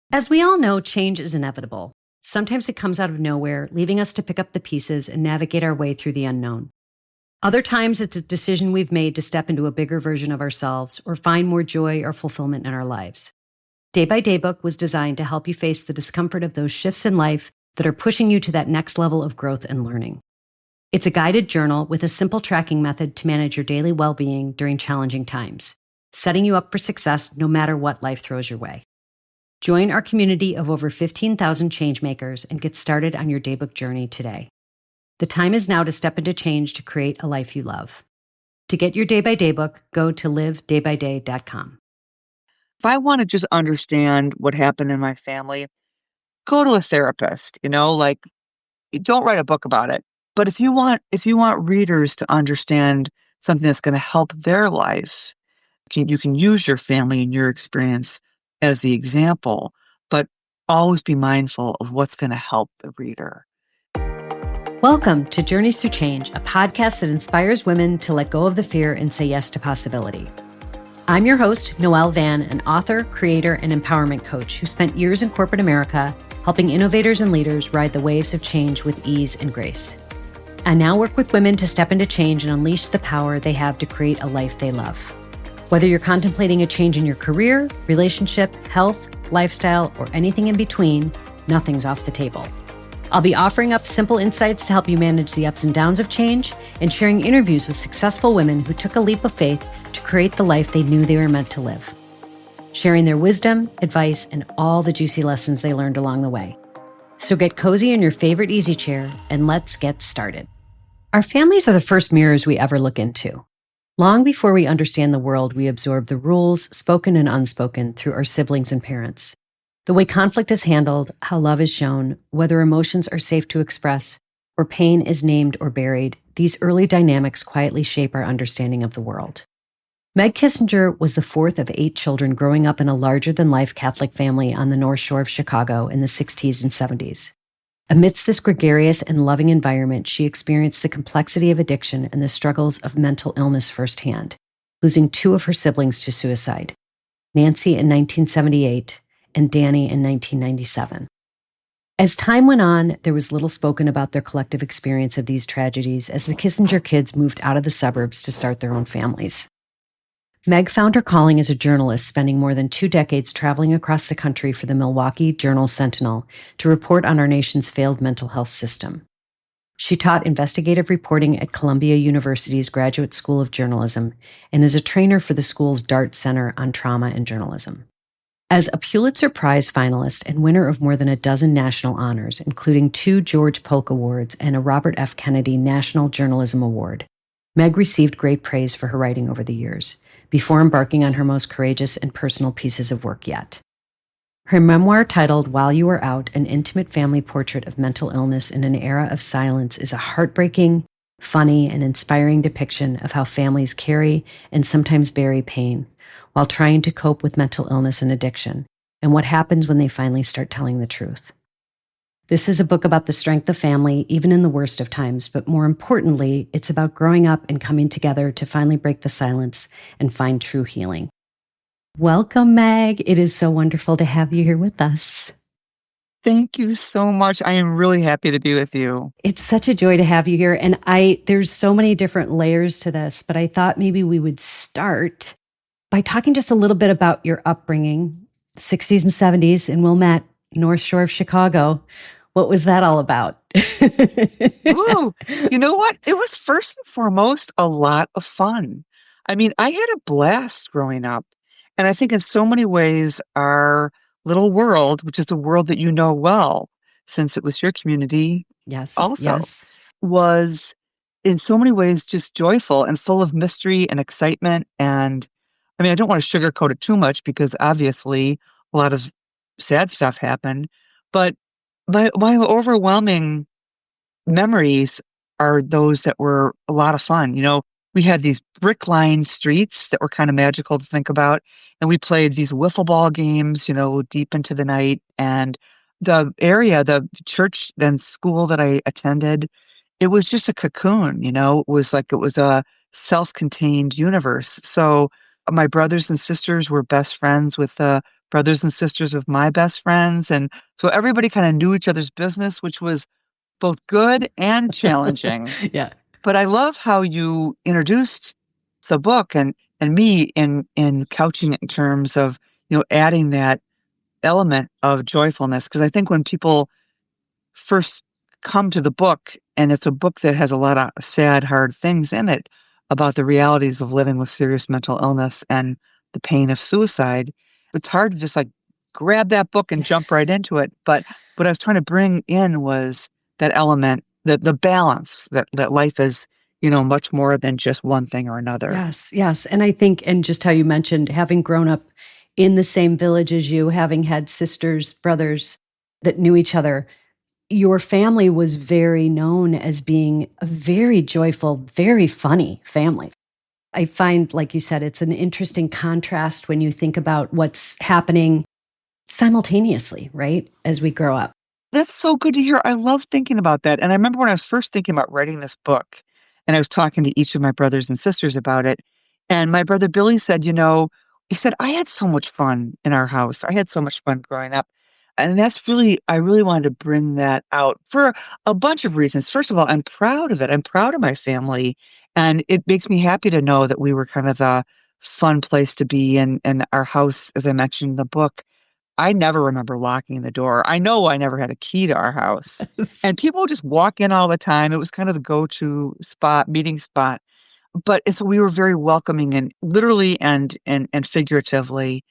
As we all know, change is inevitable. Sometimes it comes out of nowhere, leaving us to pick up the pieces and navigate our way through the unknown. Other times, it's a decision we've made to step into a bigger version of ourselves or find more joy or fulfillment in our lives. Day by Day book was designed to help you face the discomfort of those shifts in life that are pushing you to that next level of growth and learning. It's a guided journal with a simple tracking method to manage your daily well-being during challenging times, setting you up for success no matter what life throws your way. Join our community of over 15,000 changemakers and get started on your daybook journey today. The time is now to step into change to create a life you love. To get your Day by Day book, go to livedaybyday.com. If I want to just understand what happened in my family, go to a therapist, don't write a book about it. But if you want readers to understand something that's going to help their lives, you can use your family and your experience as the example, but always be mindful of what's going to help the reader. Welcome to Journeys Through Change, a podcast that inspires women to let go of the fear and say yes to possibility. I'm your host, Noelle Van, an author, creator, and empowerment coach who spent years in corporate America helping innovators and leaders ride the waves of change with ease and grace. I now work with women to step into change and unleash the power they have to create a life they love. Whether you're contemplating a change in your career, relationship, health, lifestyle, or anything in between, nothing's off the table. I'll be offering up simple insights to help you manage the ups and downs of change and sharing interviews with successful women who took a leap of faith to create the life they knew they were meant to live. Sharing their wisdom, advice, and all the juicy lessons they learned along the way. So get cozy in your favorite easy chair and let's get started. Our families are the first mirrors we ever look into. Long before we understand the world, we absorb the rules, spoken and unspoken, through our siblings and parents. The way conflict is handled, how love is shown, whether emotions are safe to express, or pain is named or buried, these early dynamics quietly shape our understanding of the world. Meg Kissinger was the fourth of 8 children growing up in a larger-than-life Catholic family on the North Shore of Chicago in the 60s and 70s. Amidst this gregarious and loving environment, she experienced the complexity of addiction and the struggles of mental illness firsthand, losing 2 of her siblings to suicide, Nancy in 1978 and Danny in 1997. As time went on, there was little spoken about their collective experience of these tragedies as the Kissinger kids moved out of the suburbs to start their own families. Meg found her calling as a journalist, spending more than 2 decades traveling across the country for the Milwaukee Journal Sentinel to report on our nation's failed mental health system. She taught investigative reporting at Columbia University's Graduate School of Journalism and is a trainer for the school's Dart Center on Trauma and Journalism. As a Pulitzer Prize finalist and winner of more than a dozen national honors, including 2 George Polk Awards and a Robert F. Kennedy National Journalism Award, Meg received great praise for her writing over the years, before embarking on her most courageous and personal pieces of work yet. Her memoir, titled While You Were Out, An Intimate Family Portrait of Mental Illness in an Era of Silence, is a heartbreaking, funny, and inspiring depiction of how families carry and sometimes bury pain while trying to cope with mental illness and addiction, and what happens when they finally start telling the truth. This is a book about the strength of family, even in the worst of times, but more importantly, it's about growing up and coming together to finally break the silence and find true healing. Welcome, Meg. It is so wonderful to have you here with us. Thank you so much. I am really happy to be with you. It's such a joy to have you here. And there's so many different layers to this, but I thought maybe we would start by talking just a little bit about your upbringing, 60s and 70s in Wilmette, North Shore of Chicago. What was that all about? Ooh, you know what? It was first and foremost a lot of fun. I mean, I had a blast growing up. And I think in so many ways, our little world, which is a world that you know well, since it was your community Yes. was in so many ways just joyful and full of mystery and excitement. And I mean, I don't want to sugarcoat it too much because obviously a lot of sad stuff happened, but my overwhelming memories are those that were a lot of fun. We had these brick-lined streets that were kind of magical to think about, and we played these wiffle ball games, deep into the night. And the church then school that I attended, it was just a cocoon. It was a self-contained universe. So my brothers and sisters were best friends with the brothers and sisters of my best friends. And so everybody kind of knew each other's business, which was both good and challenging. Yeah. But I love how you introduced the book and me in couching it in terms of, adding that element of joyfulness. Because I think when people first come to the book, and it's a book that has a lot of sad, hard things in it about the realities of living with serious mental illness and the pain of suicide, it's hard to just like grab that book and jump right into it. But what I was trying to bring in was that element, the balance that life is, much more than just one thing or another. Yes, yes. And I think, and just how you mentioned, having grown up in the same village as you, having had sisters, brothers that knew each other, your family was very known as being a very joyful, very funny family. I find, like you said, it's an interesting contrast when you think about what's happening simultaneously, right? As we grow up. That's so good to hear. I love thinking about that. And I remember when I was first thinking about writing this book, and I was talking to each of my brothers and sisters about it. And my brother Billy said, he said, I had so much fun in our house. I had so much fun growing up. And I really wanted to bring that out for a bunch of reasons. First of all, I'm proud of it. I'm proud of my family. And it makes me happy to know that we were kind of the fun place to be. And our house, as I mentioned in the book, I never remember locking the door. I know I never had a key to our house. And people would just walk in all the time. It was kind of the go-to spot, meeting spot. But so we were very welcoming, and literally and figuratively.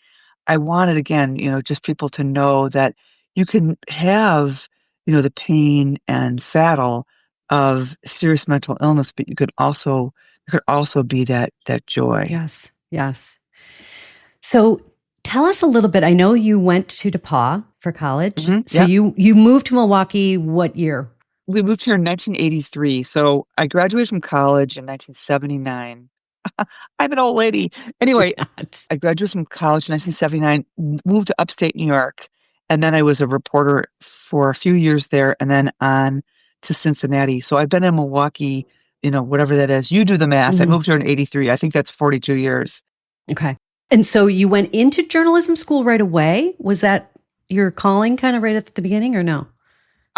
I wanted, again, just people to know that you can have, the pain and saddle of serious mental illness, but there could also be that joy. Yes, yes. So tell us a little bit. I know you went to DePauw for college. So Yeah. you moved to Milwaukee what year? We moved here in 1983. So I graduated from college in 1979. I'm an old lady. Anyway, Not. I graduated from college in 1979, moved to upstate New York, and then I was a reporter for a few years there, and then on to Cincinnati. So I've been in Milwaukee, whatever that is. You do the math. I Mhm. moved here in 83. I think that's 42 years. Okay. And so you went into journalism school right away? Was that your calling kind of right at the beginning or no?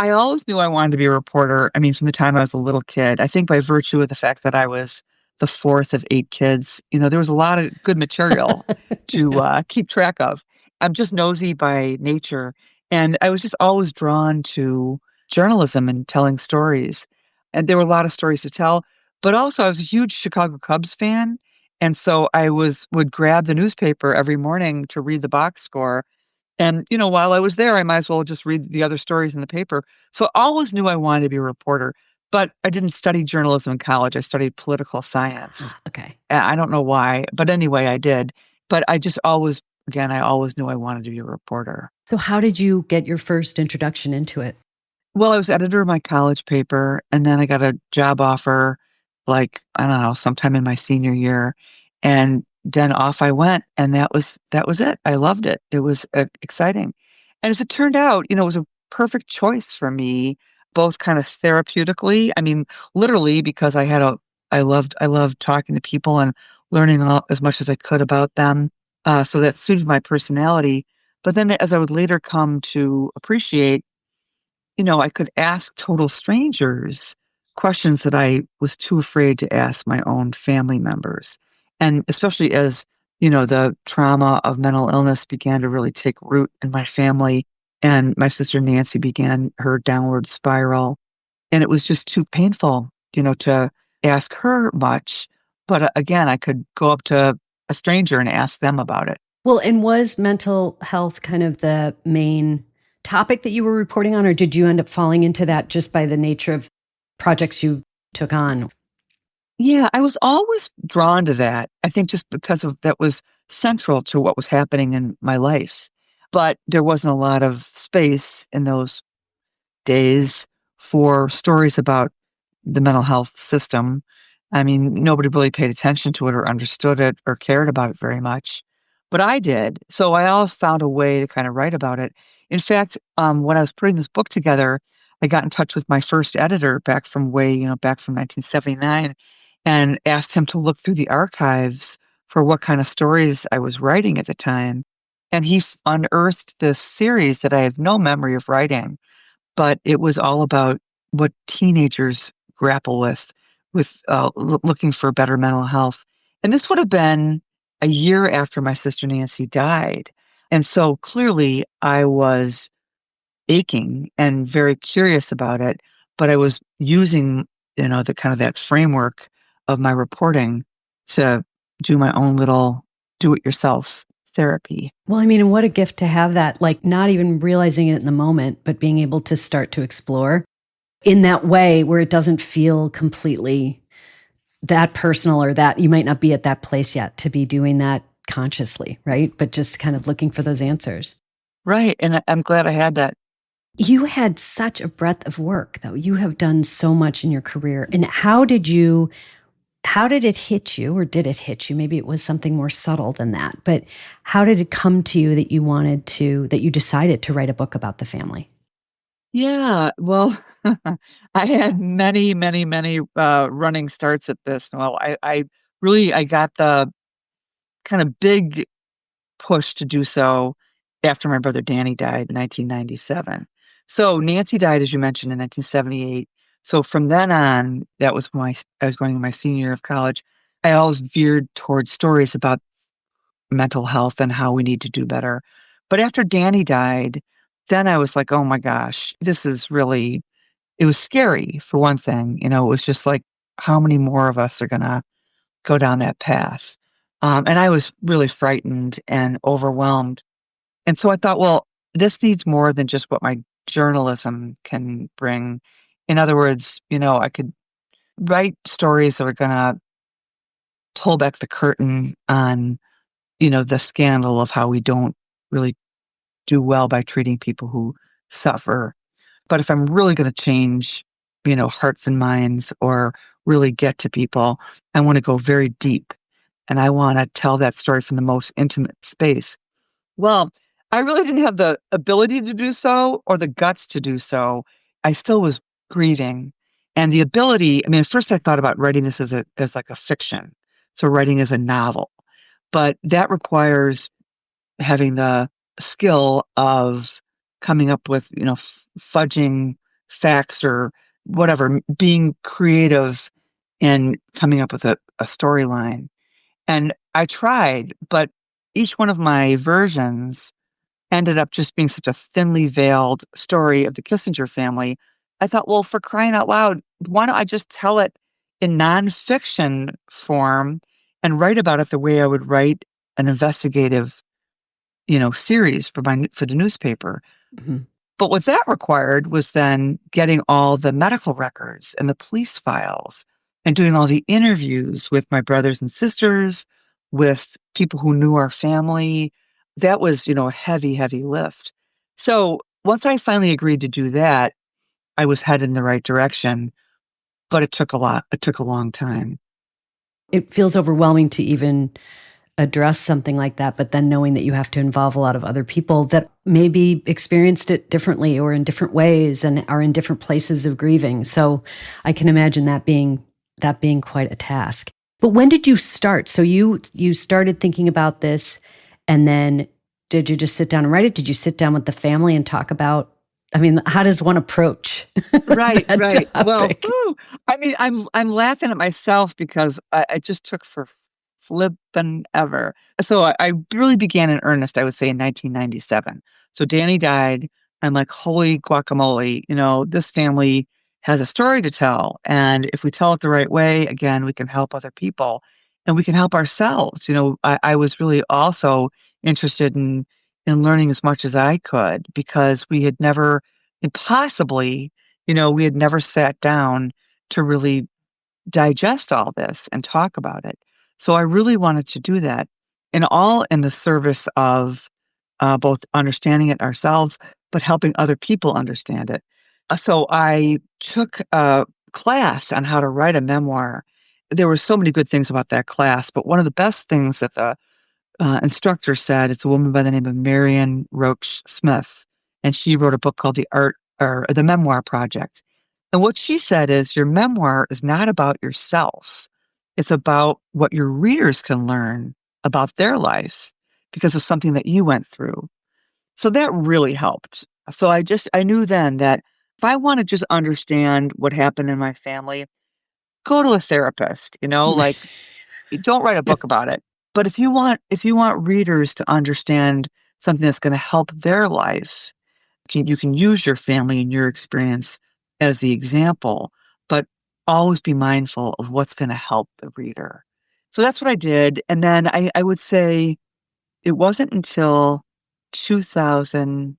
I always knew I wanted to be a reporter. I mean, from the time I was a little kid. I think by virtue of the fact that I was the fourth of 8 kids, there was a lot of good material to keep track of. I'm just nosy by nature, and I was just always drawn to journalism and telling stories. And there were a lot of stories to tell, but also I was a huge Chicago Cubs fan, and so I would grab the newspaper every morning to read the box score. And, while I was there, I might as well just read the other stories in the paper. So I always knew I wanted to be a reporter, but I didn't study journalism in college. I studied political science. Okay. I don't know why, but anyway, I did. But I just always, again, I always knew I wanted to be a reporter. So how did you get your first introduction into it? Well, I was editor of my college paper, and then I got a job offer, like, I don't know, sometime in my senior year. And then off I went, and that was it. I loved it. It was exciting. And as it turned out, it was a perfect choice for me, both kind of therapeutically. I mean, literally, because I loved talking to people and learning as much as I could about them. So that suited my personality. But then, as I would later come to appreciate, I could ask total strangers questions that I was too afraid to ask my own family members. And especially as, the trauma of mental illness began to really take root in my family, and my sister Nancy began her downward spiral. And it was just too painful, to ask her much. But again, I could go up to a stranger and ask them about it. Well, and was mental health kind of the main topic that you were reporting on, or did you end up falling into that just by the nature of projects you took on? Yeah, I was always drawn to that. I think just because of that was central to what was happening in my life. But there wasn't a lot of space in those days for stories about the mental health system. I mean, nobody really paid attention to it or understood it or cared about it very much. But I did. So I always found a way to kind of write about it. In fact, when I was putting this book together, I got in touch with my first editor back from 1979, and asked him to look through the archives for what kind of stories I was writing at the time. And he unearthed this series that I have no memory of writing, but it was all about what teenagers grapple with looking for better mental health. And this would have been a year after my sister Nancy died. And so clearly I was aching and very curious about it, but I was using, the kind of that framework of my reporting to do my own little do it yourself therapy. Well, I mean, and what a gift to have that, like not even realizing it in the moment, but being able to start to explore in that way where it doesn't feel completely that personal, or that you might not be at that place yet to be doing that consciously, right? But just kind of looking for those answers. Right. And I'm glad I had that. You had such a breadth of work, though. You have done so much in your career. And how did it hit you, or did it hit you? Maybe it was something more subtle than that, but how did it come to you that you decided to write a book about the family? Yeah. Well, I had many, many, many running starts at this. Well, I got the kind of big push to do so after my brother Danny died in 1997. So Nancy died, as you mentioned, in 1978. So from then on, that was when I was going to my senior year of college. I always veered towards stories about mental health and how we need to do better. But after Danny died, then I was like, oh my gosh, this is really, it was scary for one thing. It was just like, how many more of us are going to go down that path? And I was really frightened and overwhelmed. And so I thought, well, this needs more than just what my journalism can bring. In other words, I could write stories that are going to pull back the curtain on, the scandal of how we don't really do well by treating people who suffer. But if I'm really going to change, hearts and minds or really get to people, I want to go very deep and I want to tell that story from the most intimate space. Well, I really didn't have the ability to do so or the guts to do so. I still was grieving. And the ability, I mean, at first I thought about writing this as like a fiction. So writing as a novel. But that requires having the skill of coming up with, fudging facts or whatever, being creative and coming up with a storyline. And I tried, but each one of my versions ended up just being such a thinly veiled story of the Kissinger family. I thought, well, for crying out loud, why don't I just tell it in nonfiction form and write about it the way I would write an investigative, series for the newspaper. Mhm. But what that required was then getting all the medical records and the police files and doing all the interviews with my brothers and sisters, with people who knew our family. That was, a heavy, heavy lift. So once I finally agreed to do that, I was headed in the right direction, but it took a lot. It took a long time. It feels overwhelming to even address something like that, but then knowing that you have to involve a lot of other people that maybe experienced it differently or in different ways and are in different places of grieving. So I can imagine that being quite a task. But when did you start? So you started thinking about this, and then did you just sit down and write it? Did you sit down with the family and talk about, I mean, how does one approach Right, that right. Well, topic? I mean, I'm laughing at myself because I just took for flippin' ever. So I really began in earnest, I would say, in 1997. So Danny died. I'm like, holy guacamole! This family has a story to tell, and if we tell it the right way, again, we can help other people, and we can help ourselves. I was really also interested in learning as much as I could because we had never, impossibly, we had never sat down to really digest all this and talk about it. So I really wanted to do that, and all in the service of both understanding it ourselves, but helping other people understand it. So I took a class on how to write a memoir. There were so many good things about that class, but one of the best things that the instructor said, it's a woman by the name of Marion Roach Smith, and she wrote a book called The Art or The Memoir Project. And what she said is your memoir is not about yourself. It's about what your readers can learn about their life. because of something that you went through. So that really helped. So I knew then that if I want to just understand what happened in my family, go to a therapist, like don't write a Yeah. book about it. But if you want readers to understand something that's going to help their life, you can use your family and your experience as the example, but always be mindful of what's going to help the reader. So that's what I did. And then I would say it wasn't until 2000,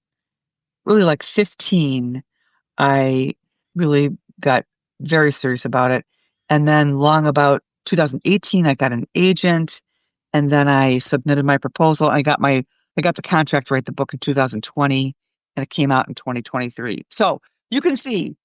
really like 15, I really got very serious about it. And then long about 2018, I got an agent, and then I submitted my proposal. I got the contract to write the book in 2020, and it came out in 2023. So you can see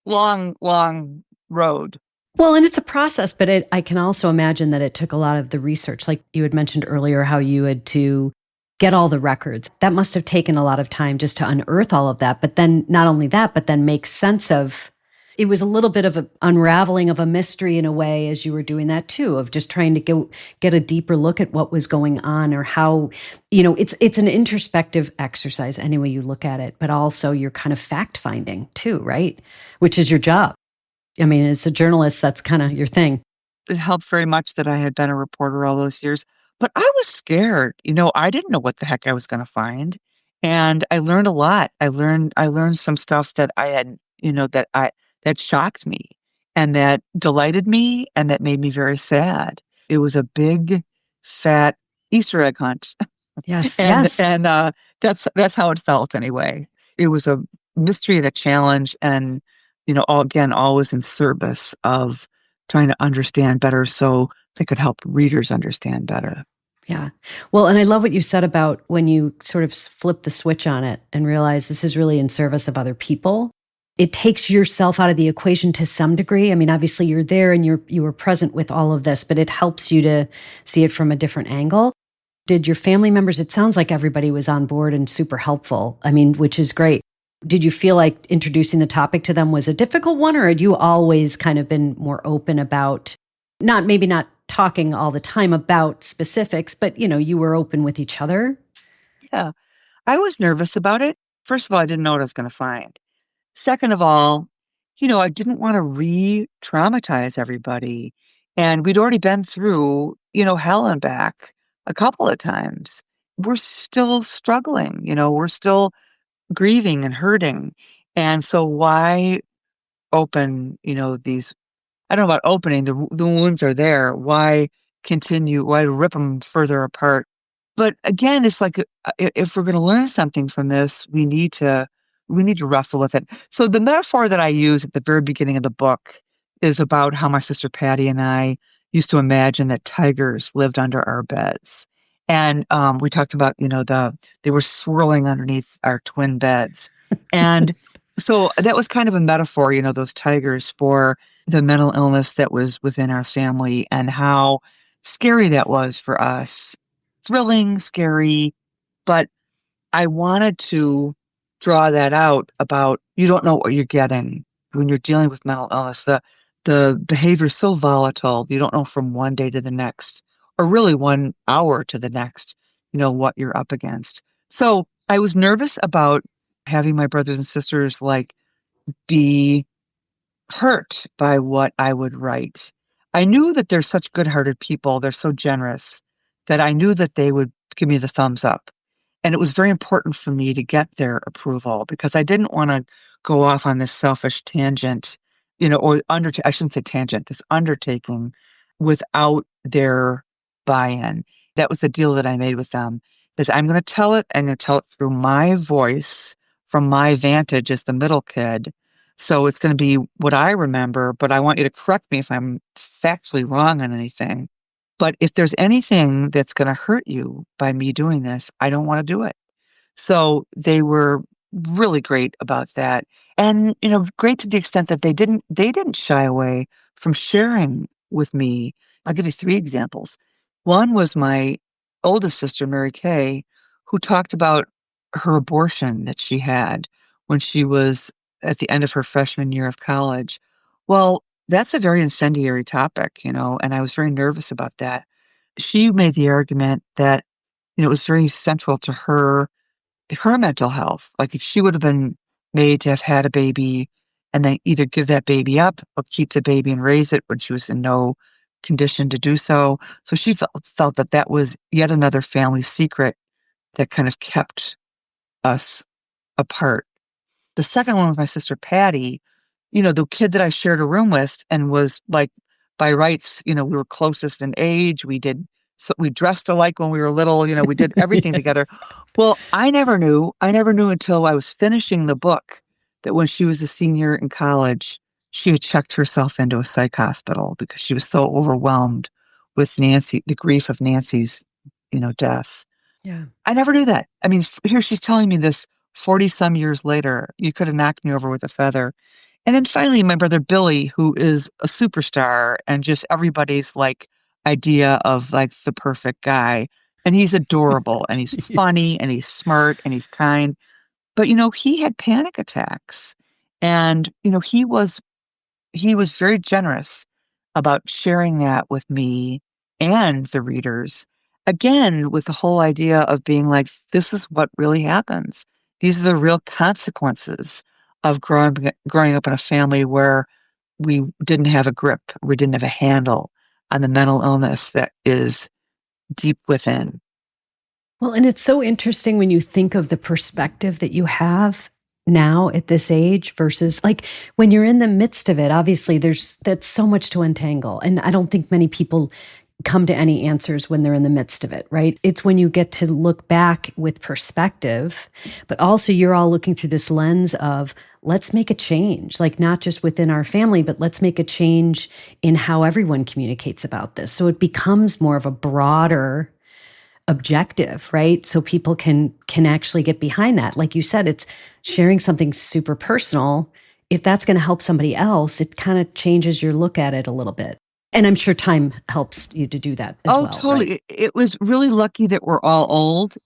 long, long road. Well, and it's a process, but I can also imagine that it took a lot of the research. Like you had mentioned earlier, how you had to get all the records. That must have taken a lot of time just to unearth all of that. But then not only that, but then make sense of it was a little bit of an unraveling of a mystery in a way as you were doing that too, of just trying to get a deeper look at what was going on or how, it's an introspective exercise any way you look at it, but also you're kind of fact finding too, right? Which is your job. I mean, as a journalist, that's kind of your thing. It helped very much that I had been a reporter all those years, but I was scared. I didn't know what the heck I was going to find, and I learned a lot. I learned some stuff that I had, that shocked me and that delighted me and that made me very sad. It was a big, fat Easter egg hunt, Yes, and yes. and that's how it felt anyway. It was a mystery and a challenge, and again, always in service of trying to understand better, so they could help readers understand better. Yeah. Well, and I love what you said about when you sort of flip the switch on it and realize this is really in service of other people. It takes yourself out of the equation to some degree. I mean, obviously you're there and you were present with all of this, but it helps you to see it from a different angle. Did your family members, it sounds like everybody was on board and super helpful. I mean, which is great. Did you feel like introducing the topic to them was a difficult one, or had you always kind of been more open about maybe not talking all the time about specifics, but you were open with each other? Yeah, I was nervous about it. First of all, I didn't know what I was gonna find. Second of all, I didn't wanna re-traumatize everybody, and we'd already been through, hell and back a couple of times. We're still struggling, we're still grieving and hurting, and so why open, these I don't know about opening, the wounds are there. Why continue? Why rip them further apart? But again, it's like, if we're gonna learn something from this, we need to wrestle with it. So the metaphor that I use at the very beginning of the book is about how my sister Patty and I used to imagine that tigers lived under our beds. And, we talked about, they were swirling underneath our twin beds. And so that was kind of a metaphor, those tigers, for the mental illness that was within our family and how scary that was for us. Thrilling, scary, but I wanted to draw that out about you don't know what you're getting when you're dealing with mental illness. The behavior is so volatile. You don't know from one day to the next, or really 1 hour to the next, what you're up against. So I was nervous about having my brothers and sisters be hurt by what I would write. I knew that they're such good-hearted people, they're so generous, that I knew that they would give me the thumbs up. And it was very important for me to get their approval because I didn't wanna go off on this selfish tangent, or I shouldn't say tangent, this undertaking without their buy-in. That was the deal that I made with them, is I'm gonna tell it through my voice, from my vantage as the middle kid, so it's gonna be what I remember, but I want you to correct me if I'm factually wrong on anything. But if there's anything that's gonna hurt you by me doing this, I don't wanna do it. So they were really great about that. And, great to the extent that they didn't shy away from sharing with me. I'll give you 3 examples. One was my oldest sister, Mary Kay, who talked about her abortion that she had when she was at the end of her freshman year of college. Well, that's a very incendiary topic, and I was very nervous about that. She made the argument that it was very central to her mental health. Like if she would have been made to have had a baby and then either give that baby up or keep the baby and raise it when she was in no condition to do so. So she felt that that was yet another family secret that kind of kept us apart. The second one was my sister Patty, the kid that I shared a room with and was like by rights, we were closest in age. We dressed alike when we were little, we did everything Yeah. together. Well, I never knew until I was finishing the book that when she was a senior in college, she had checked herself into a psych hospital because she was so overwhelmed with the grief of Nancy's, death. Yeah. I never knew that. I mean, here she's telling me this 40 some years later. You could have knocked me over with a feather. And then finally, my brother Billy, who is a superstar and just everybody's like idea of like the perfect guy. And he's adorable and he's funny and he's smart and he's kind. But, he had panic attacks. And, he was very generous about sharing that with me and the readers. Again, with the whole idea of being like, this is what really happens. These are the real consequences of growing up in a family where we didn't have a grip, we didn't have a handle on the mental illness that is deep within. Well, and it's so interesting when you think of the perspective that you have now at this age versus like when you're in the midst of it. Obviously, that's so much to untangle. And I don't think many people come to any answers when they're in the midst of it, right? It's when you get to look back with perspective, but also you're all looking through this lens of let's make a change, like not just within our family, but let's make a change in how everyone communicates about this. So it becomes more of a broader objective, right? So people can actually get behind that. Like you said, it's sharing something super personal. If that's going to help somebody else, it kind of changes your look at it a little bit. And I'm sure time helps you to do that as Oh, well, totally. right? It was really lucky that we're all old,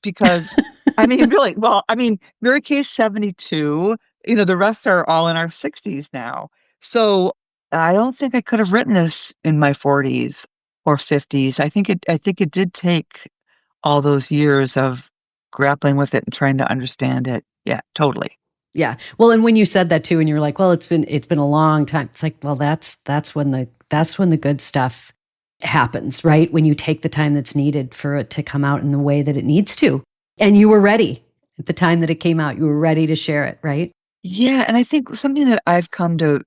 because I mean, really, well, I mean, Mary Kay's 72, the rest are all in our 60s now. So I don't think I could have written this in my 40s or 50s. I think it did take all those years of grappling with it and trying to understand it. Yeah, totally. Yeah. Well, and when you said that too, and you're like, well, it's been a long time. It's like, well, that's when the good stuff happens, right? When you take the time that's needed for it to come out in the way that it needs to. And you were ready at the time that it came out. You were ready to share it, right? Yeah, and I think something that I've come to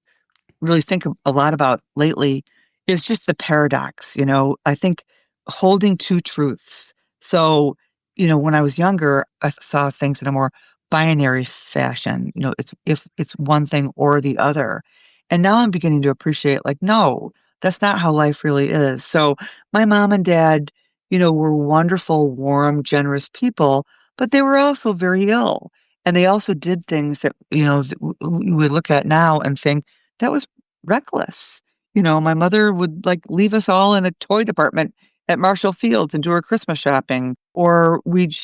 really think a lot about lately is just the paradox. I think holding two truths. So, when I was younger, I saw things in a more binary fashion. It's if it's one thing or the other. And now I'm beginning to appreciate like, no, that's not how life really is. So my mom and dad, were wonderful, warm, generous people, but they were also very ill. And they also did things that, we look at now and think that was reckless. My mother would like leave us all in a toy department at Marshall Fields and do her Christmas shopping, or we'd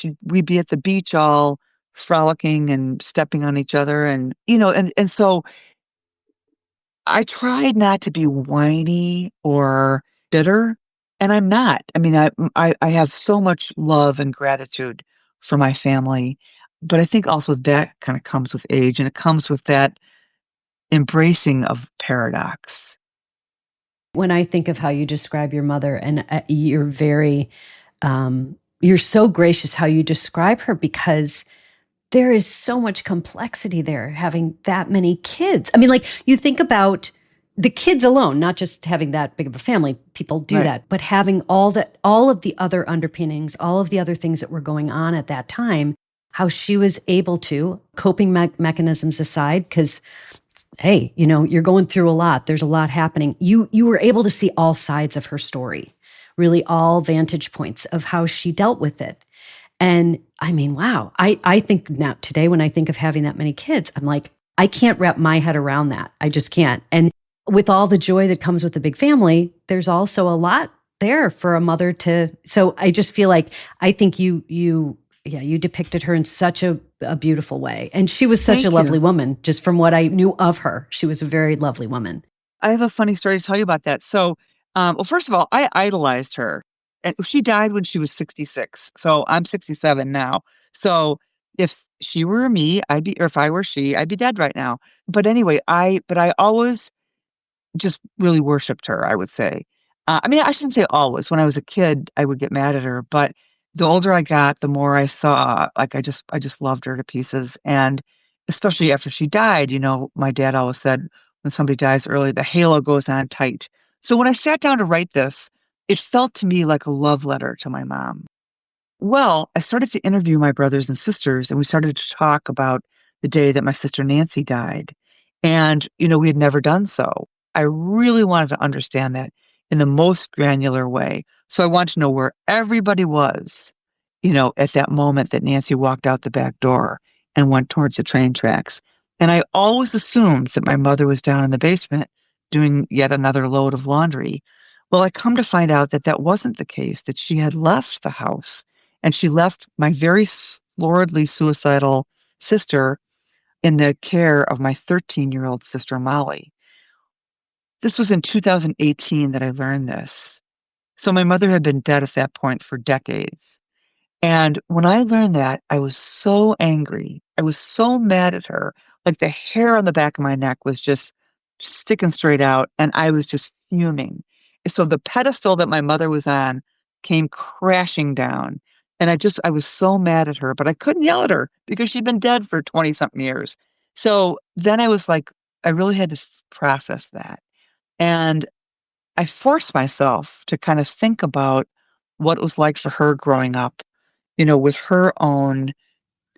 be at the beach all frolicking and stepping on each other, and so I tried not to be whiny or bitter, and I'm not. I mean, I have so much love and gratitude for my family, but I think also that kind of comes with age, and it comes with that embracing of paradox. When I think of how you describe your mother, and you're so gracious how you describe her because there is so much complexity there having that many kids. I mean, like you think about the kids alone, not just having that big of a family. People do Right. that, but having all of the other underpinnings, all of the other things that were going on at that time, how she was able to coping mechanisms aside, because hey, you're going through a lot. There's a lot happening. You were able to see all sides of her story, really all vantage points of how she dealt with it. And I mean, wow. I think now today when I think of having that many kids, I'm like, I can't wrap my head around that. I just can't. And with all the joy that comes with a big family, there's also a lot there for a mother to. So I just feel like I think you depicted her in such a beautiful way. And she was such a Thank lovely you. woman, just from what I knew of her. She was a very lovely woman. I have a funny story to tell you about that. So, well, first of all, I idolized her. and she died when she was 66. So I'm 67 now. So if she were me, or if I were she, I'd be dead right now. But anyway, but I always just really worshipped her, I would say. I mean, I shouldn't say always. When I was a kid, I would get mad at her, but the older I got, the more I saw, like, I just loved her to pieces. And especially after she died, my dad always said, when somebody dies early, the halo goes on tight. So when I sat down to write this, it felt to me like a love letter to my mom. Well, I started to interview my brothers and sisters, and we started to talk about the day that my sister Nancy died. And, we had never done so. I really wanted to understand that in the most granular way. So I wanted to know where everybody was, at that moment that Nancy walked out the back door and went towards the train tracks. And I always assumed that my mother was down in the basement doing yet another load of laundry. Well, I come to find out that that wasn't the case, that she had left the house and she left my very floridly suicidal sister in the care of my 13-year-old sister, Molly. This was in 2018 that I learned this. So my mother had been dead at that point for decades. And when I learned that, I was so angry. I was so mad at her. Like the hair on the back of my neck was just sticking straight out, and I was just fuming. So the pedestal that my mother was on came crashing down. And I was so mad at her, but I couldn't yell at her because she'd been dead for 20 something years. So then I was like, I really had to process that. And I forced myself to kind of think about what it was like for her growing up, with her own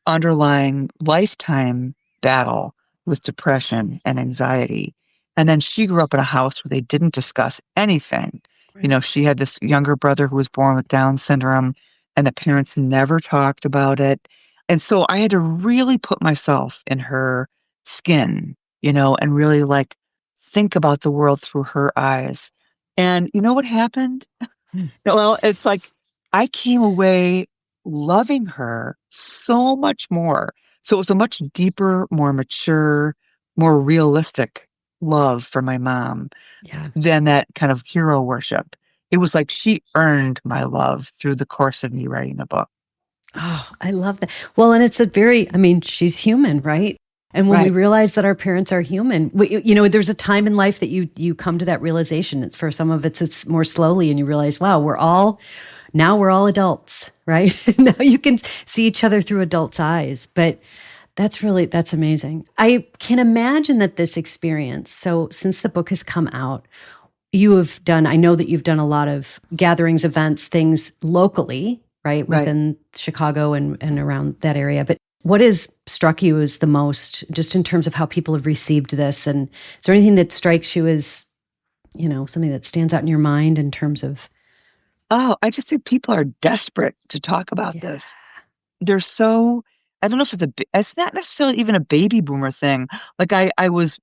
underlying lifetime battle with depression and anxiety. And then she grew up in a house where they didn't discuss anything. Right. She had this younger brother who was born with Down syndrome, and the parents never talked about it. And so I had to really put myself in her skin, and really like think about the world through her eyes. And you know what happened? Hmm. Well, it's like I came away loving her so much more. So it was a much deeper, more mature, more realistic love for my mom Yeah. than that kind of hero worship. It was like she earned my love through the course of me writing the book. Oh, I love that. Well, and it's I mean, she's human, right? And when we Right. realize that our parents are human, there's a time in life that you come to that realization. For some of it's more slowly, and you realize, wow, now we're all adults, right? Now you can see each other through adults' eyes. But that's amazing. I can imagine that this experience. So since the book has come out, I know that you've done a lot of gatherings, events, things locally, right, Right. within Chicago and around that area. But what has struck you as the most, just in terms of how people have received this? And is there anything that strikes you as, something that stands out in your mind in terms of, Oh, I just think people are desperate to talk about yeah, this. They're so, I don't know if it's not necessarily even a baby boomer thing. Like I was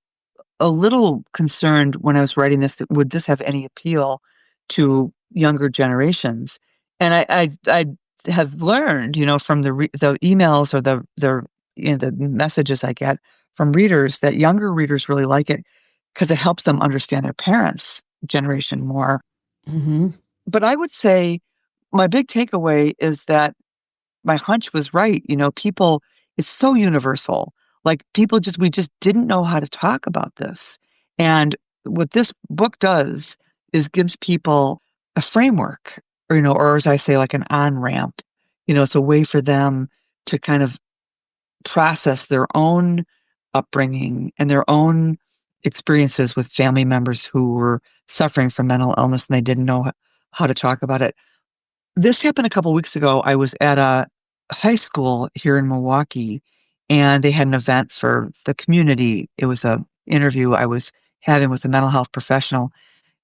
a little concerned when I was writing this that would this have any appeal to younger generations? And I have learned, from the emails or the messages I get from readers that younger readers really like it because it helps them understand their parents' generation more. hmm But I would say my big takeaway is that my hunch was right. People, it's so universal. Like we just didn't know how to talk about this. And what this book does is gives people a framework, or as I say, like an on-ramp. It's a way for them to kind of process their own upbringing and their own experiences with family members who were suffering from mental illness and they didn't know how to talk about it. This happened a couple weeks ago. I was at a high school here in Milwaukee, and they had an event for the community. It was a interview I was having with a mental health professional,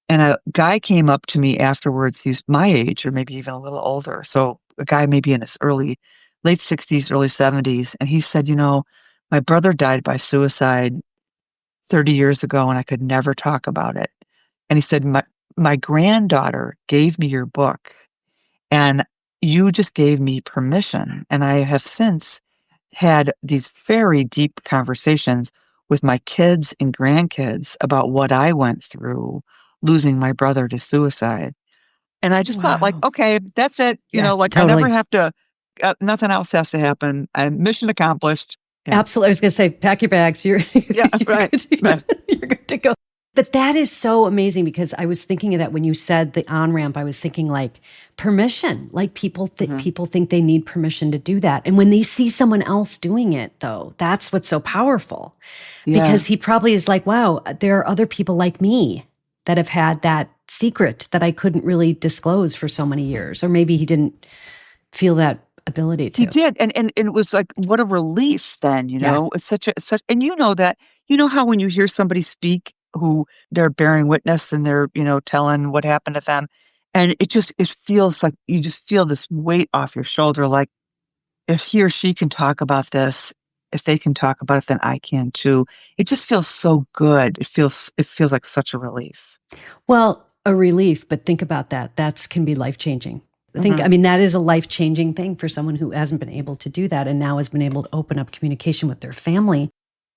and a guy came up to me afterwards. He's my age, or maybe even a little older. So a guy maybe in his late 60s, early 70s, and he said, my brother died by suicide 30 years ago, and I could never talk about it. And he said, my granddaughter gave me your book and you just gave me permission. And I have since had these very deep conversations with my kids and grandkids about what I went through losing my brother to suicide. And I just thought like, Wow. okay, that's it. Yeah, Like I never totally. have to, nothing else has to happen. I'm mission accomplished. Yeah. Absolutely. I was going to say, pack your bags. You're, Yeah. you're Right. good to, Right. you're good to go. But that is so amazing because I was thinking of that when you said the on-ramp, I was thinking like permission, like people think they need permission to do that. And when they see someone else doing it though, that's what's so powerful Yeah. because he probably is like, wow, there are other people like me that have had that secret that I couldn't really disclose for so many years. Or maybe he didn't feel that ability He to. did. And it was like, what a relief then, Yeah. it's such, and that, how when you hear somebody speak who they're bearing witness and they're, telling what happened to them. And it feels like you just feel this weight off your shoulder. Like if he or she can talk about this, if they can talk about it, then I can too. It just feels so good. It feels like such a relief. Well, a relief, but think about that. That can be life-changing. Hmm. I mean, that is a life-changing thing for someone who hasn't been able to do that and now has been able to open up communication with their family.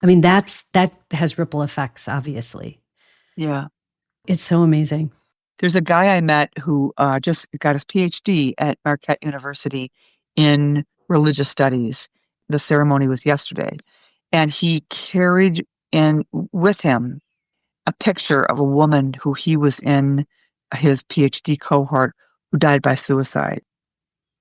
I mean, that has ripple effects, obviously. Yeah. It's so amazing. There's a guy I met who just got his PhD at Marquette University in religious studies. The ceremony was yesterday. And he carried in with him a picture of a woman who he was in his PhD cohort who died by suicide.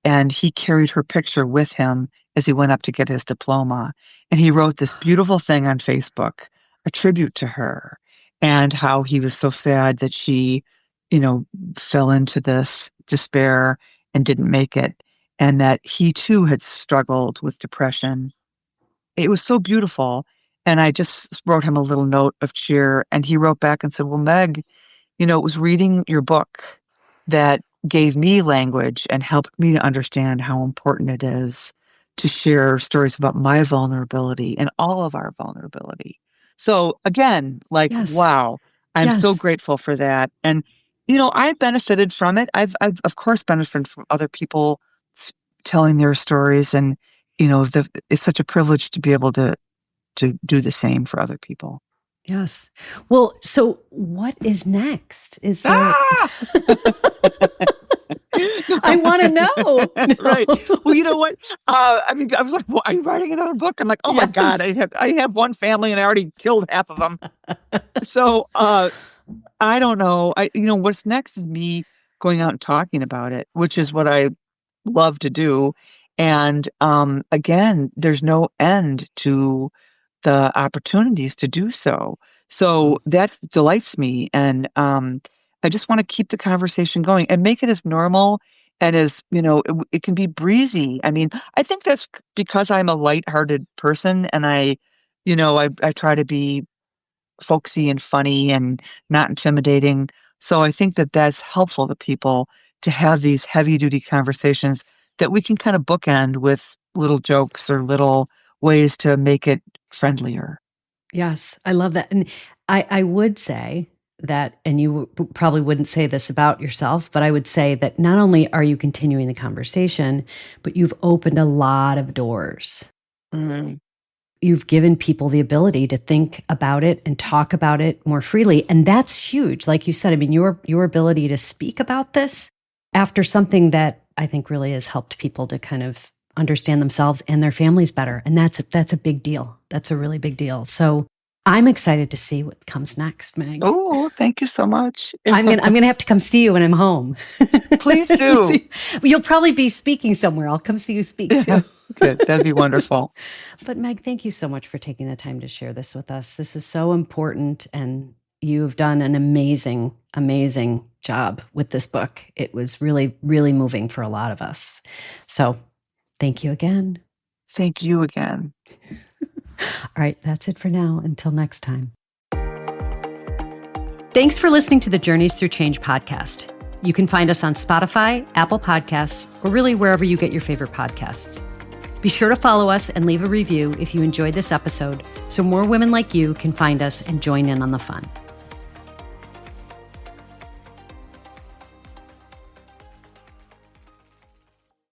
And he carried her picture with him as he went up to get his diploma. And he wrote this beautiful thing on Facebook, a tribute to her, and how he was so sad that she, fell into this despair and didn't make it, and that he too had struggled with depression. It was so beautiful. And I just wrote him a little note of cheer, and he wrote back and said, well, Meg, it was reading your book that gave me language and helped me to understand how important it is to share stories about my vulnerability and all of our vulnerability. So again, like, Yes. wow, I'm so Yes. grateful for that. And, I've benefited from it. I've of course benefited from other people telling their stories. And, it's such a privilege to be able to do the same for other people. Yes. Well, so what is next? Is there Ah! I want to know. Right. No. Well, you know what? I mean, I was like, "Well, are you writing another book?" I'm like, "Oh my God, Yes. I have one family and I already killed half of them." So, I don't know. What's next is me going out and talking about it, which is what I love to do. And again, there's no end to the opportunities to do so. So that delights me. And I just want to keep the conversation going and make it as normal and as, it can be breezy. I mean, I think that's because I'm a lighthearted person and I try to be folksy and funny and not intimidating. So I think that that's helpful to people to have these heavy duty conversations that we can kind of bookend with little jokes or little ways to make it friendlier. Yes, I love that. And I would say that, and you probably wouldn't say this about yourself, but I would say that not only are you continuing the conversation, but you've opened a lot of doors. Mm. You've given people the ability to think about it and talk about it more freely. And that's huge. Like you said, I mean, your ability to speak about this after something that I think really has helped people to kind of understand themselves and their families better. And that's a big deal. That's a really big deal. So I'm excited to see what comes next, Meg. Oh, thank you so much. I'm gonna have to come see you when I'm home. Please do. You'll probably be speaking somewhere. I'll come see you speak too. Good. That'd be wonderful. But Meg, thank you so much for taking the time to share this with us. This is so important, and you've done an amazing, amazing job with this book. It was really, really moving for a lot of us. So thank you again. Thank you again. All right, that's it for now. Until next time. Thanks for listening to the Journeys Through Change podcast. You can find us on Spotify, Apple Podcasts, or really wherever you get your favorite podcasts. Be sure to follow us and leave a review if you enjoyed this episode so more women like you can find us and join in on the fun.